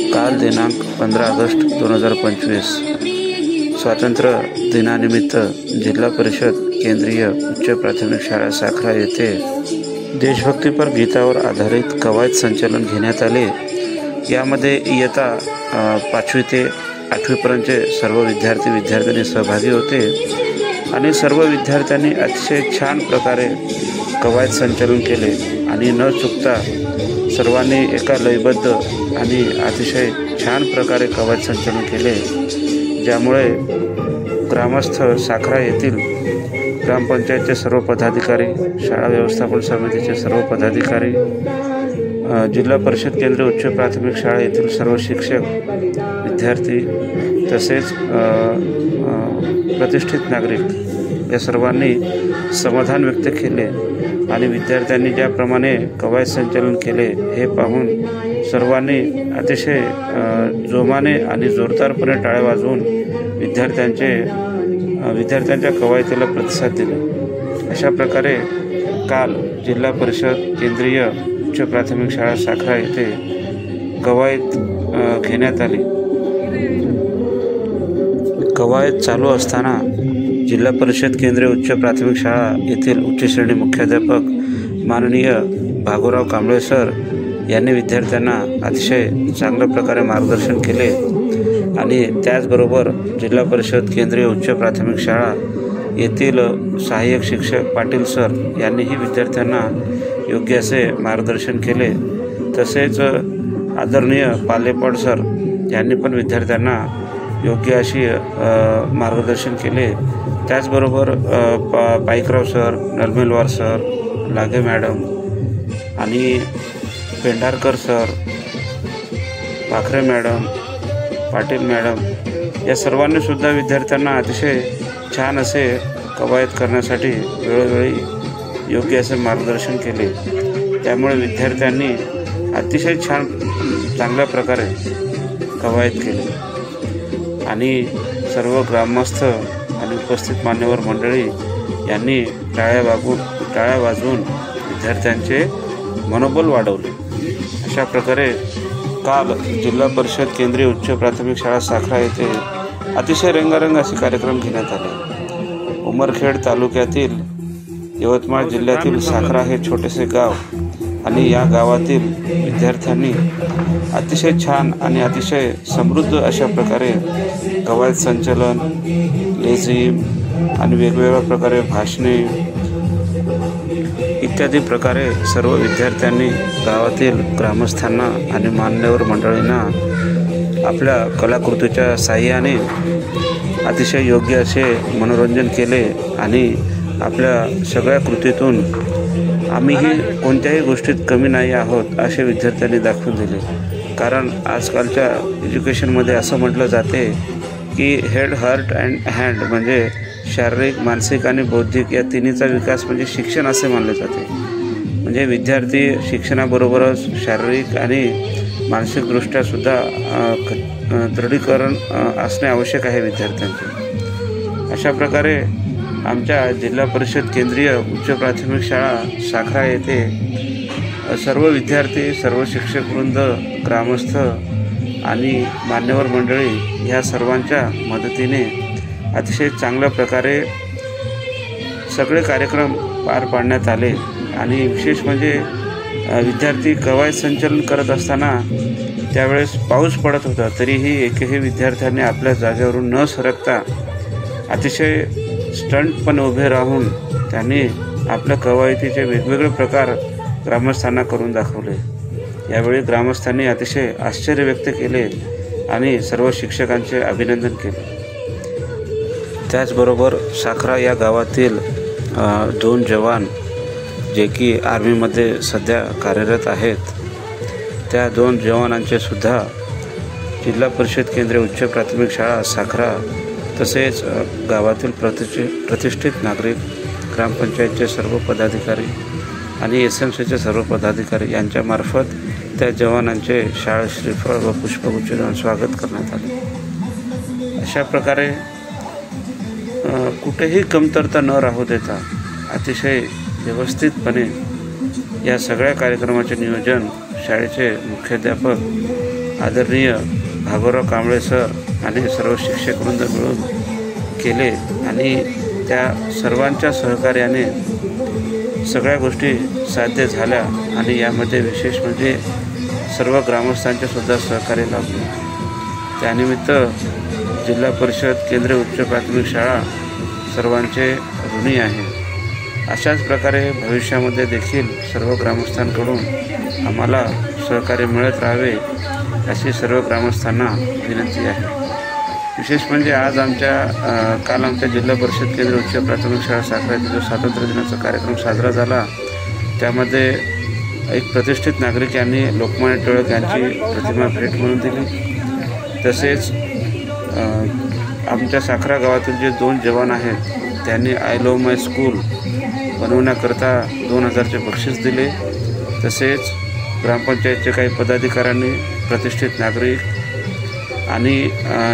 काल दिनांक 15 ऑगस्ट 2025 स्वातंत्र्य दिनानिमित्त जिल्हा परिषद केंद्रीय उच्च प्राथमिक शाळा साखरा येथे देशभक्तीपर गीतावर आधारित कवायत संचलन घेण्यात आले। यामध्ये इयत्ता 5वी ते 8वीपर्यंतचे सर्व विद्यार्थी सहभागी होते आणि सर्व विद्यार्थ्यांनी अतिशय छान प्रकारे कवायत संचलन केले आणि न चुकता सर्वांनी एका लयबद्ध आणि अतिशय छान प्रकारे कवायत संचलन केले, ज्यामुळे ग्रामस्थ साखरा येथील ग्रामपंचायतचे सर्व पदाधिकारी, शाळा व्यवस्थापन समितीचे सर्व पदाधिकारी, जिल्हा परिषद केंद्रीय उच्च प्राथमिक शाळा येथील सर्व शिक्षक, विद्यार्थी तसेच प्रतिष्ठित नागरिक या सर्वांनी समाधान व्यक्त केले आणि विद्यार्थ्यांनी ज्याप्रमाणे कवायत संचलन केले हे पाहून सर्वांनी अतिशय जोमाने आणि जोरदारपणे टाळ्या वाजवून विद्यार्थ्यांच्या कवायतीला प्रतिसाद दिला। अशा प्रकारे काल जिल्हा परिषद केंद्रीय उच्च प्राथमिक शाळा साखरा येथे कवायत घेण्यात आली। कवायत चालू असताना जिल्हा परिषद केंद्रीय उच्च प्राथमिक शाळा येथील उच्च श्रेणी मुख्याध्यापक माननीय भागोराव कांबळे सर यांनी विद्यार्थ्यांना अतिशय चांगल्या प्रकारे मार्गदर्शन केले आणि त्याचबरोबर जिल्हा परिषद केंद्रीय उच्च प्राथमिक शाळा येथील सहाय्यक शिक्षक पाटील सर यांनीही विद्यार्थ्यांना योग्य असे मार्गदर्शन केले। तसेच आदरणीय पालेपड सर यांनी पण विद्यार्थ्यांना योग्य अशी मार्गदर्शन केले। त्याचबरोबर पाईकराव सर, नरमेलवार सर, लागे मॅडम आणि पेंढारकर सर, पाखरे मॅडम, पाटील मॅडम या सर्वांनीसुद्धा विद्यार्थ्यांना अतिशय छान असे कवायत करण्यासाठी वेळोवेळी योग्य असे मार्गदर्शन केले। त्यामुळे विद्यार्थ्यांनी अतिशय चांगल्या प्रकारे कवायत केली आणि सर्व ग्रामस्थ आणि उपस्थित मान्यवर मंडळी यांनी टाळ्या वाजवून विद्यार्थ्यांचे मनोबल वाढवले। अशा प्रकारे काल जिल्हा परिषद केंद्रीय उच्च प्राथमिक शाळा साखरा येथे अतिशय रंगारंग असे कार्यक्रम घेण्यात आले। उमरखेड तालुक्यातील यवतमाळ जिल्ह्यातील साखरा हे छोटेसे गाव आणि या गावातील विद्यार्थ्यांनी अतिशय छान आणि अतिशय समृद्ध अशा प्रकारे कवायत संचलन, लेझिम आणि वेगवेगळ्या प्रकारे भाषणे इत्यादी प्रकारे सर्व विद्यार्थ्यांनी गावातील ग्रामस्थांना आणि मान्यवर मंडळींना आपल्या कलाकृतीच्या साहाय्याने अतिशय योग्य असे मनोरंजन केले आणि आपल्या सगळ्या कृतीतून आम्हीही कोणत्याही गोष्टीत कमी नाही आहोत असे विद्यार्थ्यांनी दाखवून दिले। कारण आजकालच्या एज्युकेशनमध्ये असं म्हटलं जाते की हेड, हार्ट अँड हँड म्हणजे शारीरिक, मानसिक आणि बौद्धिक या तिन्हीचा विकास म्हणजे शिक्षण असे मानले जाते। म्हणजे विद्यार्थी शिक्षणाबरोबरच शारीरिक आणि मानसिकदृष्ट्यासुद्धा दृढीकरण असणे आवश्यक आहे विद्यार्थ्यांचे। अशा प्रकारे आमच्या जिल्हा परिषद केंद्रीय उच्च प्राथमिक शाळा साखरा येथे सर्व विद्यार्थी, सर्व शिक्षकवृंद, ग्रामस्थ आणि मान्यवर मंडळी ह्या सर्वांच्या मदतीने अतिशय चांगल्या प्रकारे सगळे कार्यक्रम पार पाडण्यात आले आणि विशेष म्हणजे विद्यार्थी कवायत संचलन करत असताना त्यावेळेस पाऊस पडत होता, तरीही एकही विद्यार्थ्यांनी आपल्या जागेवरून न सरकता अतिशय स्टंटपणे उभे राहून त्यांनी आपल्या कवायतीचे वेगवेगळे प्रकार ग्रामस्थांना करून दाखवले। यावेळी ग्रामस्थांनी अतिशय आश्चर्य व्यक्त केले आणि सर्व शिक्षकांचे अभिनंदन केले। त्याचबरोबर साखरा या गावातील 2 जवान जे की आर्मीमध्ये सध्या कार्यरत आहेत, त्या 2 जवानांचे सुद्धा जिल्हा परिषद केंद्रीय उच्च प्राथमिक शाळा साखरा तसेच गावातील प्रतिष्ठित नागरिक, ग्रामपंचायतचे सर्व पदाधिकारी आणि SMCचे सर्व पदाधिकारी यांच्यामार्फत त्या जवानांचे शाळा श्रीफळ व पुष्पगुच्छ देऊन स्वागत करण्यात आले। अशा प्रकारे कुठेही कमतरता न राहू देता अतिशय व्यवस्थितपणे या सगळ्या कार्यक्रमाचे नियोजन शाळेचे मुख्याध्यापक आदरणीय भागोराव कांबळे सर आणि सर्व शिक्षकवृंद मिळून केले आणि त्या सर्वांच्या सहकार्याने सगळ्या गोष्टी साध्य झाल्या आणि यामध्ये विशेष म्हणजे सर्व ग्रामस्थांचे सुद्धा सहकार्य लाभले। त्यानिमित्त जिल्हा परिषद केंद्रीय उच्च प्राथमिक शाळा सर्वांचे ऋणी आहे। अशाच प्रकारे भविष्यामध्ये देखील सर्व ग्रामस्थांकडून आम्हाला सहकार्य मिळत राहावे अशी सर्व ग्रामस्थांना विनंती आहे। विशेष म्हणजे आज काल आमच्या जिल्हा परिषद केंद्रीय उच्च प्राथमिक शाळा साखरा येथे जो स्वातंत्र्य दिनाचा कार्यक्रम साजरा झाला त्यामध्ये एक प्रतिष्ठित नागरिक यांनी लोकमान्य टिळक यांची प्रतिमा भेट म्हणून दिली। तसेच आमच्या साखरा गावातील जे 2 जवान आहेत त्यांनी आय लव्ह माय स्कूल बनवण्याकरता 2000चे बक्षीस दिले। तसेच ग्रामपंचायतचे काही पदाधिकाऱ्यांनी, प्रतिष्ठित नागरिक आणि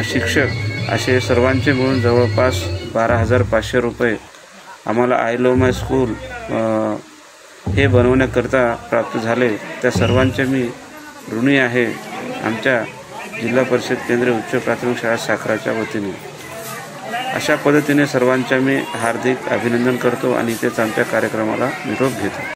शिक्षक असे सर्वांचे मिळून जवळपास 12,500 रुपये आम्हाला आय लव्ह माय स्कूल हे बनवण्याकरता प्राप्त झाले। त्या सर्वांचे मी ऋणी आहे आमच्या जिल्हा परिषद केंद्रीय उच्च प्राथमिक शाळा साखराच्या वतीने। अशा पद्धतीने सर्वांचे मी हार्दिक अभिनंदन करतो आणि इथेच आमच्या कार्यक्रमाला निरोप घेतो।